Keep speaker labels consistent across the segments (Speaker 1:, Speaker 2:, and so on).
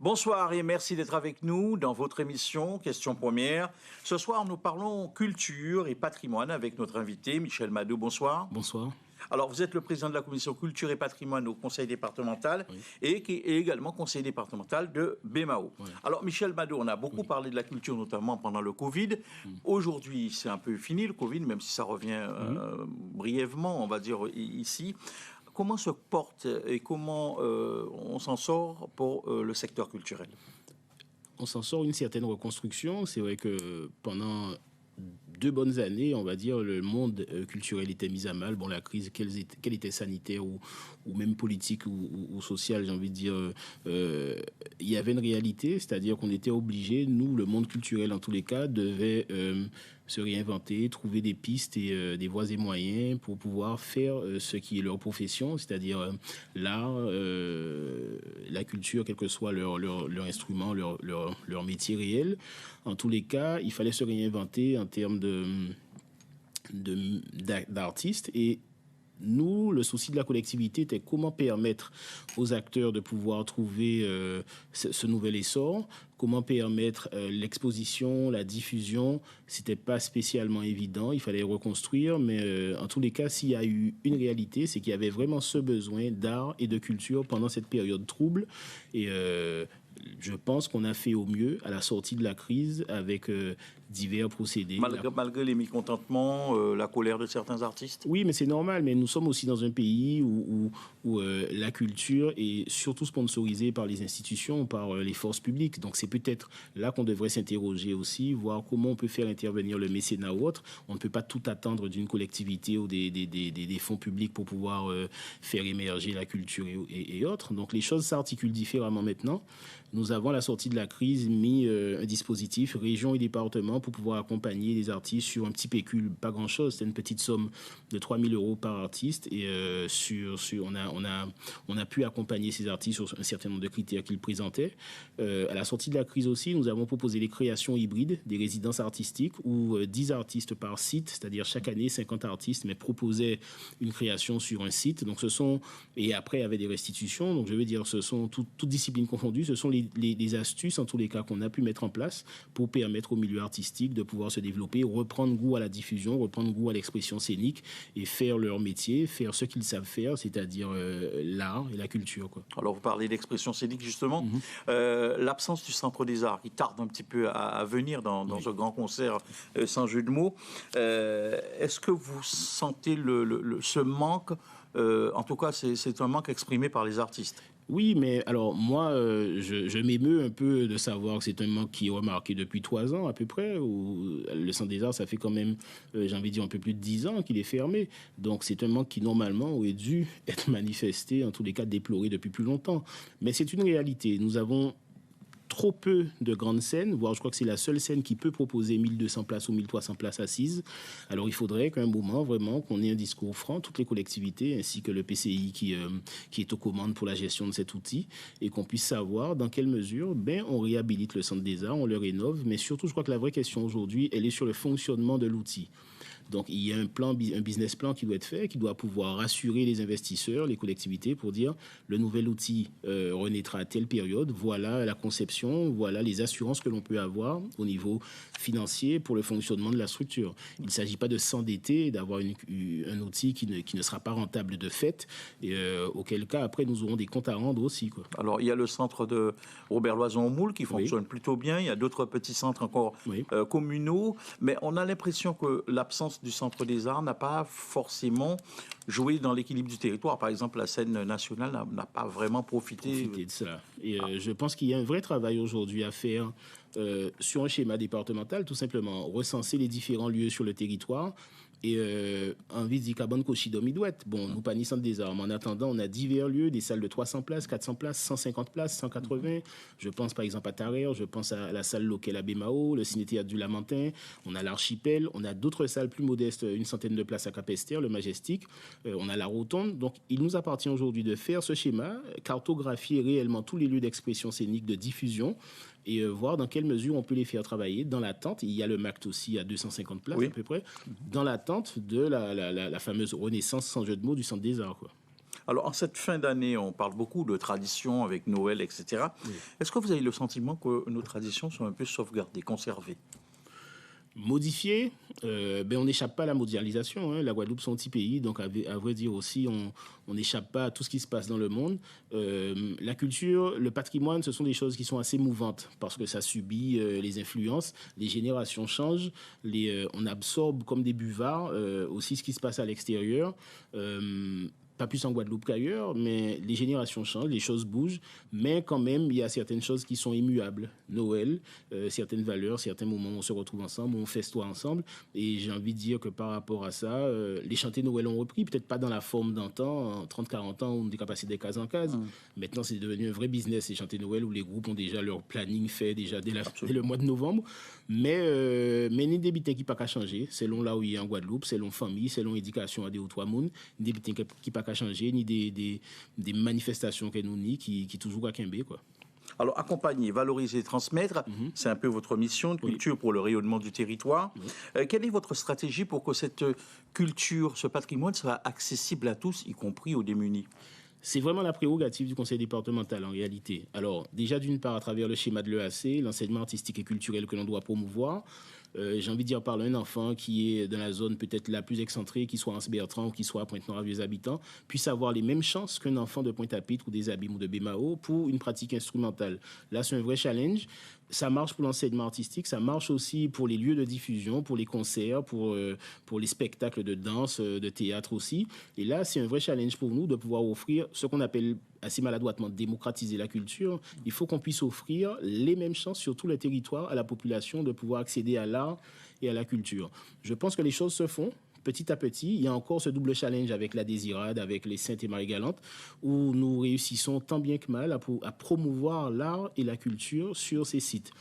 Speaker 1: Bonsoir et merci d'être avec nous dans votre émission Question première. Ce soir, nous parlons culture et patrimoine avec notre invité Michel Madot. Bonsoir.
Speaker 2: Bonsoir.
Speaker 1: Alors, vous êtes le président de la commission culture et patrimoine au conseil départemental et qui est également conseiller départemental de BMAO. Oui. Alors, Michel Madot, on a beaucoup parlé de la culture, notamment pendant le Covid. Aujourd'hui, c'est un peu fini le Covid, même si ça revient brièvement, on va dire, ici. Comment se porte et comment on s'en sort pour le secteur culturel?
Speaker 2: On s'en sort une certaine reconstruction. C'est vrai que pendant 2 bonnes années, on va dire, le monde culturel était mis à mal. Bon, la crise, qu'elle était sanitaire ou même politique ou sociale, j'ai envie de dire, il y avait une réalité, c'est-à-dire qu'on était obligé, nous, le monde culturel en tous les cas, devait se réinventer, trouver des pistes et des voies et moyens pour pouvoir faire ce qui est leur profession, c'est-à-dire l'art, la culture, quel que soit leur instrument, leur métier réel. En tous les cas, il fallait se réinventer en termes d'artistes et nous, le souci de la collectivité était comment permettre aux acteurs de pouvoir trouver ce nouvel essor, comment permettre l'exposition, la diffusion. C'était pas spécialement évident, il fallait reconstruire, mais en tous les cas, s'il y a eu une réalité, c'est qu'il y avait vraiment ce besoin d'art et de culture pendant cette période trouble. Et je pense qu'on a fait au mieux à la sortie de la crise avec divers procédés.
Speaker 1: Malgré les mécontentements, la colère de certains artistes?
Speaker 2: Oui, mais c'est normal. Mais nous sommes aussi dans un pays où la culture est surtout sponsorisée par les institutions, par les forces publiques. Donc c'est peut-être là qu'on devrait s'interroger aussi, voir comment on peut faire intervenir le mécénat ou autre. On ne peut pas tout attendre d'une collectivité ou des fonds publics pour pouvoir faire émerger la culture et autres. Donc les choses s'articulent différemment maintenant. Nous avons, à la sortie de la crise, mis un dispositif, région et département, pour pouvoir accompagner les artistes sur un petit pécule, pas grand-chose. C'est une petite somme de 3 000 € par artiste. Et on a pu accompagner ces artistes sur un certain nombre de critères qu'ils présentaient. À la sortie de la crise aussi, nous avons proposé les créations hybrides, des résidences artistiques, où 10 artistes par site, c'est-à-dire chaque année 50 artistes, mais proposaient une création sur un site. Donc et après, il y avait des restitutions. Donc je veux dire, ce sont toutes disciplines confondues, ce sont les astuces, en tous les cas, qu'on a pu mettre en place pour permettre au milieu artistique de pouvoir se développer, reprendre goût à la diffusion, reprendre goût à l'expression scénique et faire leur métier, faire ce qu'ils savent faire, c'est-à-dire l'art et la culture, quoi.
Speaker 1: Alors, vous parlez d'expression scénique, justement. L'absence du Centre des Arts, qui tarde un petit peu à venir dans ce grand concert, sans jeu de mots. Est-ce que vous sentez ce manque? En tout cas, c'est un manque exprimé par les artistes.
Speaker 2: Oui, mais alors moi, je m'émeus un peu de savoir que c'est un manque qui est remarqué depuis 3 ans à peu près. Où le Centre des Arts, ça fait quand même, j'ai envie de dire, un peu plus de 10 ans qu'il est fermé. Donc c'est un manque qui normalement aurait dû être manifesté, en tous les cas déploré depuis plus longtemps. Mais c'est une réalité. Nous avons trop peu de grandes scènes, voire je crois que c'est la seule scène qui peut proposer 1200 places ou 1300 places assises. Alors il faudrait qu'à un moment, vraiment, qu'on ait un discours franc, toutes les collectivités, ainsi que le PCI qui est aux commandes pour la gestion de cet outil, et qu'on puisse savoir dans quelle mesure on réhabilite le Centre des Arts, on le rénove, mais surtout, je crois que la vraie question aujourd'hui, elle est sur le fonctionnement de l'outil. Donc, il y a un business plan qui doit être fait, qui doit pouvoir rassurer les investisseurs, les collectivités, pour dire le nouvel outil renaîtra à telle période. Voilà la conception, voilà les assurances que l'on peut avoir au niveau financier pour le fonctionnement de la structure. Il ne s'agit pas de s'endetter, d'avoir un outil qui ne sera pas rentable de fait, et auquel cas, après, nous aurons des comptes à rendre aussi, quoi.
Speaker 1: Alors, il y a le centre de Robert Loison au Moule qui fonctionne plutôt bien. Il y a d'autres petits centres encore communaux. Mais on a l'impression que l'absence du Centre des Arts n'a pas forcément joué dans l'équilibre du territoire. Par exemple, la scène nationale n'a pas vraiment profité
Speaker 2: de ça. Et je pense qu'il y a un vrai travail aujourd'hui à faire sur un schéma départemental, tout simplement recenser les différents lieux sur le territoire. Et en visite à bonne Cochidomidouette. Bon, nous pas ni Centre des Arts, mais en attendant, on a divers lieux, des salles de 300 places, 400 places, 150 places, 180. Je pense par exemple à Tarère, je pense à la salle locale à Bémao, le ciné-théâtre du Lamentin, on a l'Archipel, on a d'autres salles plus modestes, une centaine de places à Capesterre, le Majestic, on a la Rotonde. Donc, il nous appartient aujourd'hui de faire ce schéma, cartographier réellement tous les lieux d'expression scénique, de diffusion, et voir dans quelle mesure on peut les faire travailler dans l'attente. Il y a le MACT aussi à 250 places à peu près, dans l'attente de la fameuse renaissance, sans jeu de mots, du Centre des Arts, quoi.
Speaker 1: Alors, en cette fin d'année, on parle beaucoup de traditions avec Noël, etc. Oui. Est-ce que vous avez le sentiment que nos traditions sont un peu sauvegardées, conservées?
Speaker 2: Modifié, on n'échappe pas à la mondialisation. La Guadeloupe, c'est un petit pays, donc à vrai dire aussi, on n'échappe pas à tout ce qui se passe dans le monde. La culture, le patrimoine, ce sont des choses qui sont assez mouvantes parce que ça subit les influences, les générations changent, on absorbe comme des buvards aussi ce qui se passe à l'extérieur. Pas plus en Guadeloupe qu'ailleurs, mais les générations changent, les choses bougent, mais quand même, il y a certaines choses qui sont immuables. Noël, certaines valeurs, certains moments où on se retrouve ensemble, où on festoie ensemble, et j'ai envie de dire que par rapport à ça, les chantés Noël ont repris, peut-être pas dans la forme d'antan, en 30-40 ans, où on était passé des cases en cases. Maintenant, c'est devenu un vrai business, les chantés Noël, où les groupes ont déjà leur planning fait, déjà dès le mois de novembre, mais ni des bitins qui pas qu'à changer, selon là où il est en Guadeloupe, selon famille, selon éducation à des ou trois mounes, des bitins qui pas qu'à changer, ni des manifestations que nous ni qui toujours à Quimbé, quoi.
Speaker 1: Alors, accompagner, valoriser, transmettre, c'est un peu votre mission de culture pour le rayonnement du territoire. Quelle est votre stratégie pour que cette culture, ce patrimoine soit accessible à tous, y compris aux démunis?
Speaker 2: C'est vraiment la prérogative du conseil départemental en réalité. Alors, déjà d'une part, à travers le schéma de l'EAC, l'enseignement artistique et culturel que l'on doit promouvoir, j'ai envie de dire par là, un enfant qui est dans la zone peut-être la plus excentrée, qui soit à Anse-Bertrand ou qui soit à Pointe-Noire, Vieux-Habitants, puisse avoir les mêmes chances qu'un enfant de Pointe-à-Pitre ou des Abîmes ou de Bémao pour une pratique instrumentale. Là, c'est un vrai challenge. Ça marche pour l'enseignement artistique, ça marche aussi pour les lieux de diffusion, pour les concerts, pour les spectacles de danse, de théâtre aussi. Et là, c'est un vrai challenge pour nous de pouvoir offrir ce qu'on appelle assez maladroitement démocratiser la culture. Il faut qu'on puisse offrir les mêmes chances sur tout le territoire à la population de pouvoir accéder à l'art et à la culture. Je pense que les choses se font. Petit à petit, il y a encore ce double challenge avec la Désirade, avec les Saintes et Marie-Galante, où nous réussissons tant bien que mal à promouvoir l'art et la culture sur ces sites.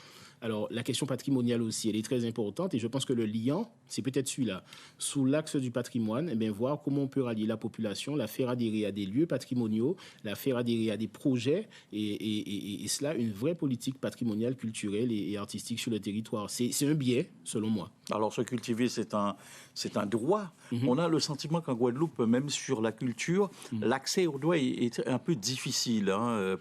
Speaker 2: Alors, la question patrimoniale aussi, elle est très importante et je pense que le liant, c'est peut-être celui-là. Sous l'axe du patrimoine, voir comment on peut rallier la population, la faire adhérer à des lieux patrimoniaux, la faire adhérer à des projets et cela, une vraie politique patrimoniale, culturelle et artistique sur le territoire. C'est un biais, selon moi.
Speaker 1: Alors, se cultiver, c'est un droit. On a le sentiment qu'en Guadeloupe, même sur la culture, l'accès au droit est un peu difficile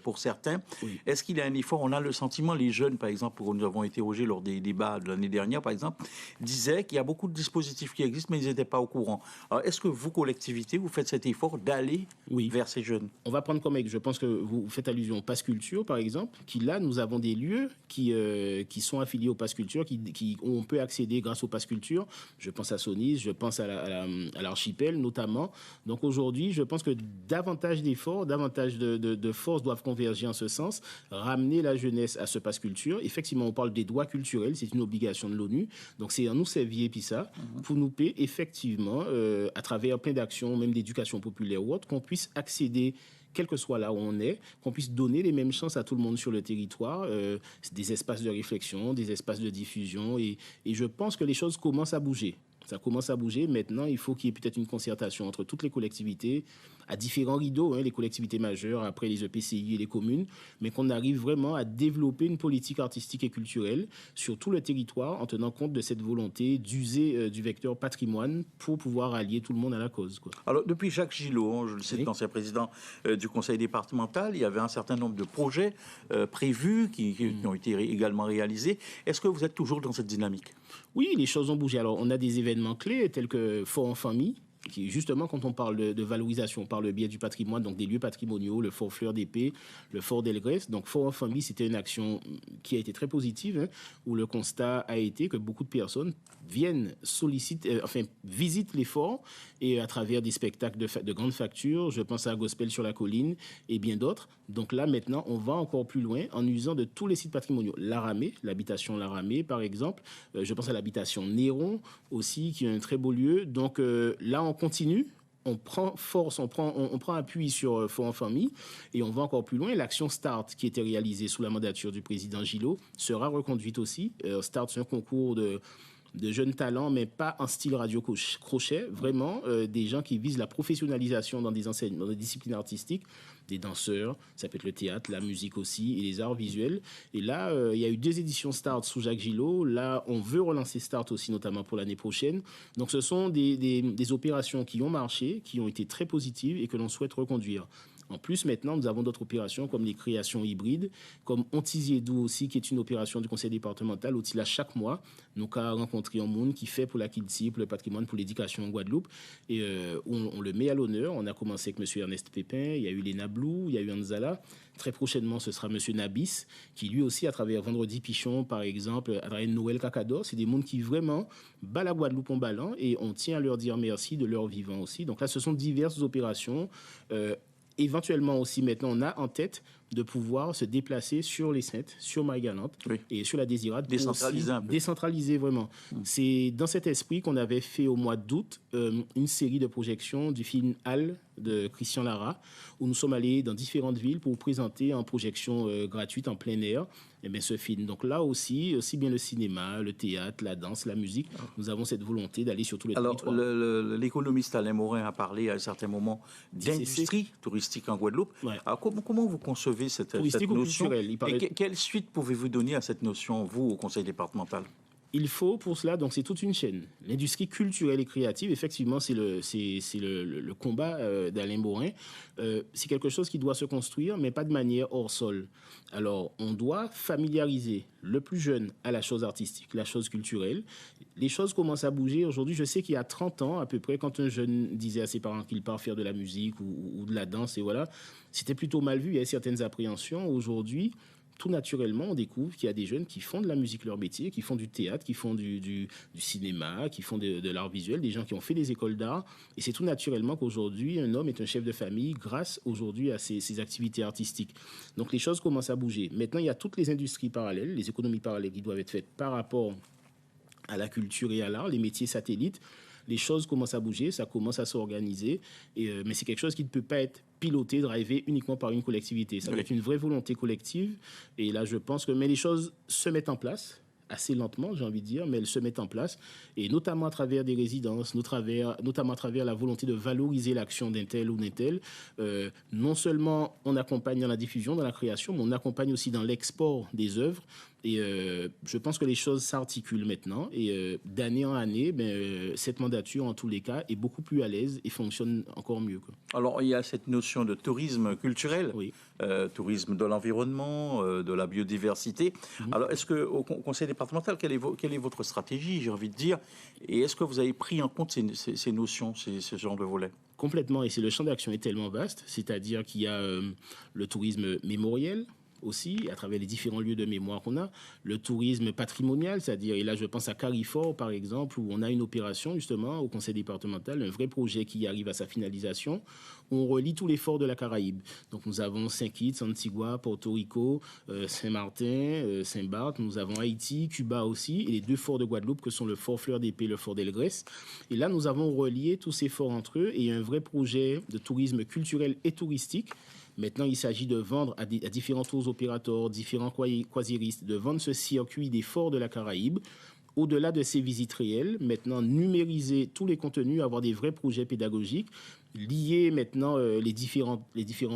Speaker 1: pour certains. Oui. Est-ce qu'il y a un effort? On a le sentiment, les jeunes, par exemple, nous avons interrogé lors des débats de l'année dernière, par exemple, disaient qu'il y a beaucoup de dispositifs qui existent, mais ils n'étaient pas au courant. Alors, est-ce que vous, collectivité, vous faites cet effort d'aller vers ces jeunes?
Speaker 2: On va prendre comme exemple, je pense que vous faites allusion au Pass Culture, par exemple, qui là, nous avons des lieux qui sont affiliés au Pass Culture, où on peut accéder grâce au Pass Culture. Je pense à Sonis, je pense à l'archipel notamment. Donc aujourd'hui, je pense que davantage d'efforts, davantage de forces doivent converger en ce sens, ramener la jeunesse à ce Pass Culture. Effectivement, on parle des droits culturels, c'est une obligation de l'ONU. Donc c'est en nous servir puis ça, pour nous payer effectivement, à travers plein d'actions, même d'éducation populaire ou autre, qu'on puisse accéder quel que soit là où on est, qu'on puisse donner les mêmes chances à tout le monde sur le territoire, des espaces de réflexion, des espaces de diffusion, et je pense que les choses commencent à bouger. Ça commence à bouger. Maintenant, il faut qu'il y ait peut-être une concertation entre toutes les collectivités, à différents rideaux, les collectivités majeures, après les EPCI et les communes, mais qu'on arrive vraiment à développer une politique artistique et culturelle sur tout le territoire en tenant compte de cette volonté d'user du vecteur patrimoine pour pouvoir allier tout le monde à la cause, quoi.
Speaker 1: Alors, depuis Jacques Gillot, je le sais, l'ancien président du conseil départemental, il y avait un certain nombre de projets prévus qui ont été également réalisés. Est-ce que vous êtes toujours dans cette dynamique?
Speaker 2: Oui, les choses ont bougé. Alors, on a des événements clés tels que Fort en famille, qui, justement, quand on parle de valorisation par le biais du patrimoine, donc des lieux patrimoniaux, le Fort Fleur d'Épée, le Fort d'Elgrès. Donc, Fort en famille, c'était une action qui a été très positive, où le constat a été que beaucoup de personnes viennent visitent les forts et à travers des spectacles de grande facture, je pense à Gospel sur la colline et bien d'autres. Donc là, maintenant, on va encore plus loin en usant de tous les sites patrimoniaux. L'Aramée, l'habitation L'Aramée, par exemple. Je pense à l'habitation Néron aussi, qui est un très beau lieu. Donc là, on continue. On prend force, on prend appui sur Fort en famille et on va encore plus loin. L'action START, qui était réalisée sous la mandature du président Gillot, sera reconduite aussi. START, c'est un concours de jeunes talents, mais pas en style radio-crochet, vraiment des gens qui visent la professionnalisation dans des disciplines artistiques, des danseurs, ça peut être le théâtre, la musique aussi, et les arts visuels. Et là, il y a eu 2 éditions Start sous Jacques Gillot. Là, on veut relancer Start aussi, notamment pour l'année prochaine. Donc, ce sont des opérations qui ont marché, qui ont été très positives et que l'on souhaite reconduire. En plus, maintenant, nous avons d'autres opérations comme les créations hybrides, comme Ontiziedou aussi, qui est une opération du conseil départemental. Où là, chaque mois, nous avons rencontré un monde qui fait pour la culture, pour le patrimoine, pour l'éducation en Guadeloupe. Et on le met à l'honneur. On a commencé avec M. Ernest Pépin, il y a eu Léna Blou, il y a eu Anzala. Très prochainement, ce sera M. Nabis, qui lui aussi, à travers Vendredi Pichon, par exemple, à travers Noël Cacador, c'est des mondes qui vraiment battent la Guadeloupe en ballant et on tient à leur dire merci de leur vivant aussi. Donc là, ce sont diverses opérations. Éventuellement aussi, maintenant, on a en tête de pouvoir se déplacer sur les Saintes, sur Marie-Galante et sur la Désirade.
Speaker 1: Décentraliser un peu.
Speaker 2: Décentraliser vraiment. C'est dans cet esprit qu'on avait fait au mois d'août une série de projections du film Al de Christian Lara, où nous sommes allés dans différentes villes pour présenter en projection gratuite en plein air ce film. Donc là aussi bien le cinéma, le théâtre, la danse, la musique, nous avons cette volonté d'aller sur tous les territoires.
Speaker 1: Alors, l'économiste Alain Morin a parlé à un certain moment d'industrie touristique en Guadeloupe. Ouais. Alors, comment vous concevez cette notion et quelle suite pouvez-vous donner à cette notion, vous, au conseil départemental?
Speaker 2: Il faut pour cela, donc c'est toute une chaîne. L'industrie culturelle et créative, effectivement, c'est le combat d'Alain Morin. C'est quelque chose qui doit se construire, mais pas de manière hors sol. Alors, on doit familiariser le plus jeune à la chose artistique, la chose culturelle. Les choses commencent à bouger. Aujourd'hui, je sais qu'il y a 30 ans, à peu près, quand un jeune disait à ses parents qu'il part faire de la musique ou de la danse, et voilà, c'était plutôt mal vu, il y avait certaines appréhensions. Aujourd'hui, tout naturellement, on découvre qu'il y a des jeunes qui font de la musique leur métier, qui font du théâtre, qui font du cinéma, qui font de l'art visuel, des gens qui ont fait des écoles d'art. Et c'est tout naturellement qu'aujourd'hui, un homme est un chef de famille grâce aujourd'hui à ses activités artistiques. Donc les choses commencent à bouger. Maintenant, il y a toutes les industries parallèles, les économies parallèles qui doivent être faites par rapport à la culture et à l'art, les métiers satellites. Les choses commencent à bouger, ça commence à s'organiser, mais c'est quelque chose qui ne peut pas être piloté, drivé uniquement par une collectivité. Ça doit être une vraie volonté collective, et là je pense que les choses se mettent en place, assez lentement, j'ai envie de dire, mais elles se mettent en place, et notamment à travers des résidences, notamment à travers la volonté de valoriser l'action d'un tel ou d'un tel. Non seulement on accompagne dans la diffusion, dans la création, mais on accompagne aussi dans l'export des œuvres. Et je pense que les choses s'articulent maintenant. Et d'année en année, cette mandature, en tous les cas, est beaucoup plus à l'aise et fonctionne encore mieux, quoi.
Speaker 1: Alors, il y a cette notion de tourisme culturel, tourisme de l'environnement, de la biodiversité. Alors, est-ce qu'au conseil départemental, quelle est votre stratégie, j'ai envie de dire? Et est-ce que vous avez pris en compte ces notions, ce genre de volets?
Speaker 2: Complètement. Et le champ d'action est tellement vaste. C'est-à-dire qu'il y a le tourisme mémoriel, aussi, à travers les différents lieux de mémoire qu'on a, le tourisme patrimonial, c'est-à-dire, et là je pense à Carrefour par exemple, où on a une opération justement au conseil départemental, un vrai projet qui arrive à sa finalisation, où on relie tous les forts de la Caraïbe. Donc nous avons Saint-Kitts, Antigua, Porto Rico, Saint-Martin, Saint-Barth, nous avons Haïti, Cuba aussi, et les 2 forts de Guadeloupe que sont le fort Fleur d'Épée et le fort d'Elgrès. Et là nous avons relié tous ces forts entre eux, et il y a un vrai projet de tourisme culturel et touristique. Maintenant, il s'agit de vendre à différents tours opérateurs, différents croisiéristes, de vendre ce circuit des forts de la Caraïbe. Au-delà de ces visites réelles, maintenant, numériser tous les contenus, avoir des vrais projets pédagogiques, lier maintenant les différents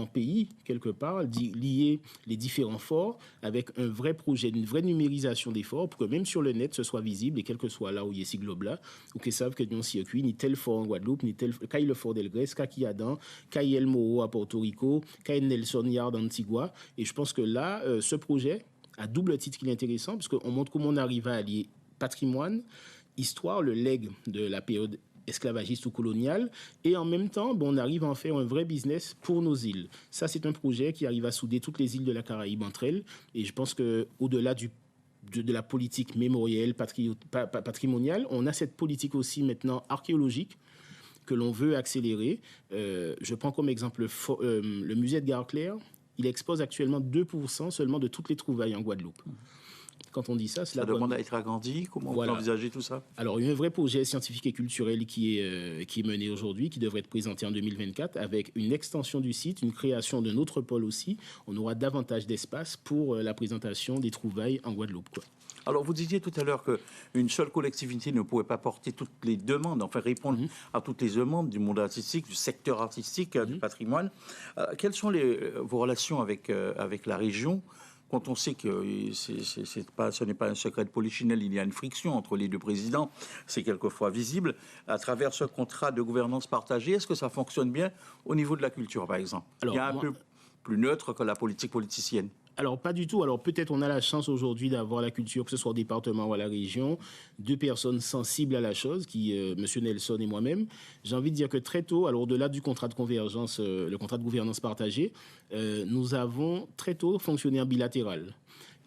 Speaker 2: pays, quelque part, lier les différents forts avec un vrai projet, une vraie numérisation des forts pour que même sur le net, ce soit visible et quel que soit là où il y a ces globes-là, ou qu'ils savent que nous, circuit, ni tel fort en Guadeloupe, ni tel le fort d'Elgrès, Caquiadan, El Moro à Porto Rico, Nelson Yard d'Antigua. Et je pense que là, ce projet, à double titre qu'il est intéressant, parce qu'on montre comment on arrive à allier patrimoine, histoire, le legs de la période esclavagiste ou coloniale, et en même temps, on arrive à en faire un vrai business pour nos îles. Ça, c'est un projet qui arrive à souder toutes les îles de la Caraïbe entre elles, et je pense qu'au-delà de la politique mémorielle, patrimoniale, on a cette politique aussi maintenant archéologique que l'on veut accélérer. Je prends comme exemple le musée Edgar Clair. Il expose actuellement 2% seulement de toutes les trouvailles en Guadeloupe. Quand on dit ça,
Speaker 1: ça demande à être agrandi. Comment vous envisagez tout ça?
Speaker 2: Alors, il y a un vrai projet scientifique et culturel qui est mené aujourd'hui, qui devrait être présenté en 2024, avec une extension du site, une création d'un autre pôle aussi. On aura davantage d'espace pour la présentation des trouvailles en Guadeloupe, quoi.
Speaker 1: Alors, vous disiez tout à l'heure qu'une seule collectivité ne pouvait pas porter toutes les demandes, enfin répondre à toutes les demandes du monde artistique, du secteur artistique, du patrimoine. Quelles sont vos relations avec la région ? Quand on sait que ce n'est pas un secret de polichinelle, il y a une friction entre les deux présidents, c'est quelquefois visible. À travers ce contrat de gouvernance partagée, est-ce que ça fonctionne bien au niveau de la culture, par exemple? Alors, il y a un peu plus neutre que la politique politicienne.
Speaker 2: Alors, pas du tout. Alors, peut-être on a la chance aujourd'hui d'avoir la culture, que ce soit au département ou à la région, deux personnes sensibles à la chose, M. Nelson et moi-même. J'ai envie de dire que très tôt, alors au-delà du contrat de convergence, le contrat de gouvernance partagée, nous avons très tôt fonctionné en bilatéral.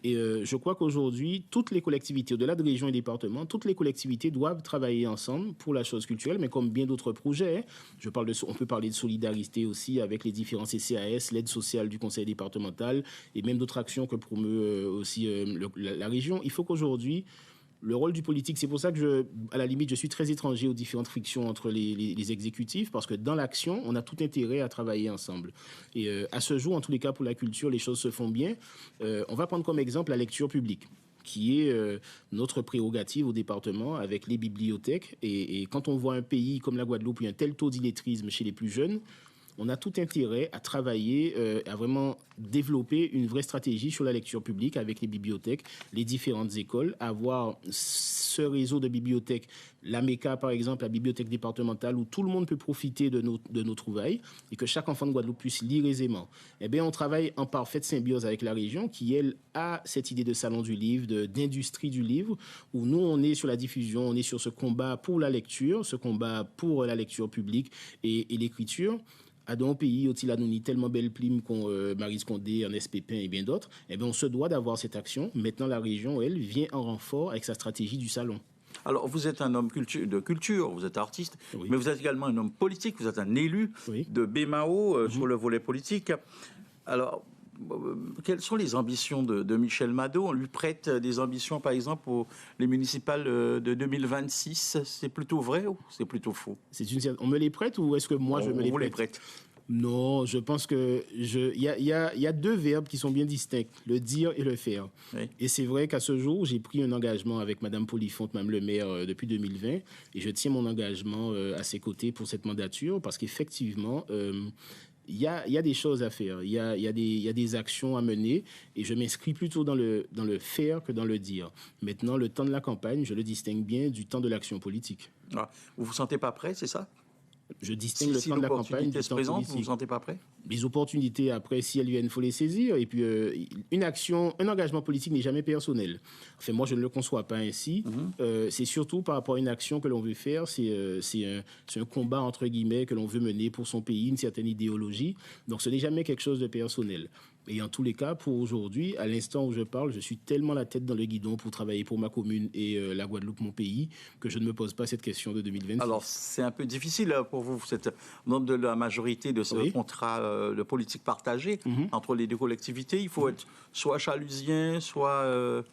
Speaker 2: Et je crois qu'aujourd'hui, toutes les collectivités, au-delà de régions et départements, toutes les collectivités doivent travailler ensemble pour la chose culturelle, mais comme bien d'autres projets, on peut parler de solidarité aussi avec les différents CCAS, l'aide sociale du conseil départemental et même d'autres actions que promeut aussi la région. Il faut qu'aujourd'hui, le rôle du politique, c'est pour ça que, à la limite, je suis très étranger aux différentes frictions entre les exécutifs, parce que dans l'action, on a tout intérêt à travailler ensemble. Et à ce jour, en tous les cas, pour la culture, les choses se font bien. On va prendre comme exemple la lecture publique, qui est notre prérogative au département avec les bibliothèques. Et quand on voit un pays comme la Guadeloupe, où il y a un tel taux d'illettrisme chez les plus jeunes, on a tout intérêt à travailler, à vraiment développer une vraie stratégie sur la lecture publique avec les bibliothèques, les différentes écoles, avoir ce réseau de bibliothèques, la MECA par exemple, la bibliothèque départementale, où tout le monde peut profiter de nos trouvailles et que chaque enfant de Guadeloupe puisse lire aisément. Eh bien, on travaille en parfaite symbiose avec la région qui, elle, a cette idée de salon du livre, d'industrie du livre, où nous, on est sur la diffusion, on est sur ce combat pour la lecture, ce combat pour la lecture publique et l'écriture. À dans pays, au-il a nous tellement belle plume qu'on Maryse Condé, Ernest Pépin et bien d'autres, eh bien, on se doit d'avoir cette action. Maintenant, la région, elle, vient en renfort avec sa stratégie du salon.
Speaker 1: Alors, vous êtes un homme de culture, vous êtes artiste, oui. Mais vous êtes également un homme politique, vous êtes un élu de BMAO sur le volet politique. Alors, quelles sont les ambitions de Michel Madeau? On lui prête des ambitions, par exemple, pour les municipales de 2026. C'est plutôt vrai ou c'est plutôt faux?
Speaker 2: On me les prête ou est-ce que moi je me les prête? Non, je pense que il y a deux verbes qui sont bien distincts, le dire et le faire. Oui. Et c'est vrai qu'à ce jour, j'ai pris un engagement avec Mme Polifonte, Mme le maire, depuis 2020, et je tiens mon engagement à ses côtés pour cette mandature, parce qu'effectivement, il y a des choses à faire, il y a des actions à mener, et je m'inscris plutôt dans le faire que dans le dire. Maintenant, le temps de la campagne, je le distingue bien du temps de l'action politique.
Speaker 1: Ah, vous vous sentez pas prêt, c'est ça?
Speaker 2: Je distingue le temps de la campagne du temps politique.
Speaker 1: Vous ne vous sentez pas prêt?
Speaker 2: Les opportunités, après, si elles viennent, il faut les saisir. Et puis, un engagement politique n'est jamais personnel. Enfin, moi, je ne le conçois pas ainsi. C'est surtout par rapport à une action que l'on veut faire. C'est un combat, entre guillemets, que l'on veut mener pour son pays, une certaine idéologie. Donc, ce n'est jamais quelque chose de personnel. Et en tous les cas, pour aujourd'hui, à l'instant où je parle, je suis tellement la tête dans le guidon pour travailler pour ma commune et la Guadeloupe, mon pays, que je ne me pose pas cette question de 2026. Alors,
Speaker 1: c'est un peu difficile pour vous, vous êtes membre de la majorité de ce contrat de politique partagée entre les deux collectivités. Il faut être soit chalusien, soit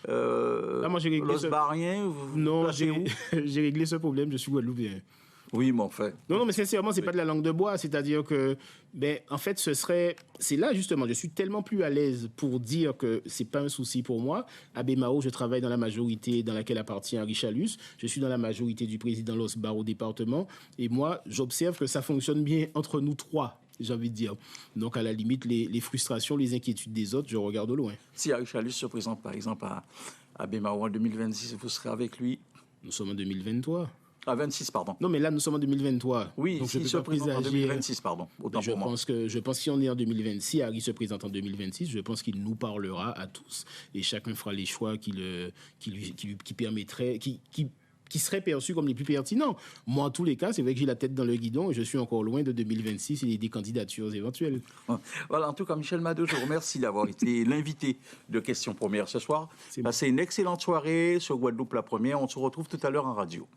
Speaker 1: losbarien.
Speaker 2: Non, j'ai réglé ce problème, je suis guadeloupéen.
Speaker 1: Oui, mais en fait.
Speaker 2: Non, mais sincèrement, c'est pas de la langue de bois. C'est-à-dire que, en fait, c'est là justement, je suis tellement plus à l'aise pour dire que c'est pas un souci pour moi. À BMAO, je travaille dans la majorité dans laquelle appartient Henri Chalus. Je suis dans la majorité du président Losbar au département. Et moi, j'observe que ça fonctionne bien entre nous trois, j'ai envie de dire. Donc, à la limite, les frustrations, les inquiétudes des autres, je regarde au loin.
Speaker 1: Si Henri Chalus se présente, par exemple, à BMAO en 2026, vous serez avec lui?
Speaker 2: Nous sommes en 2023.
Speaker 1: Ah, 26, pardon.
Speaker 2: Non, mais là, nous sommes en 2023.
Speaker 1: Oui,
Speaker 2: donc
Speaker 1: s'il se présente en 2026, pardon.
Speaker 2: Je pense que si on est en 2026, Harry se présente en 2026, je pense qu'il nous parlera à tous. Et chacun fera les choix qui permettraient, qui seraient perçus comme les plus pertinents. Moi, en tous les cas, c'est vrai que j'ai la tête dans le guidon et je suis encore loin de 2026 et des candidatures éventuelles.
Speaker 1: Voilà, en tout cas, Michel Madeau, je vous remercie d'avoir été l'invité de Questions Premières ce soir. Passez une excellente soirée sur Guadeloupe la Première. On se retrouve tout à l'heure en radio.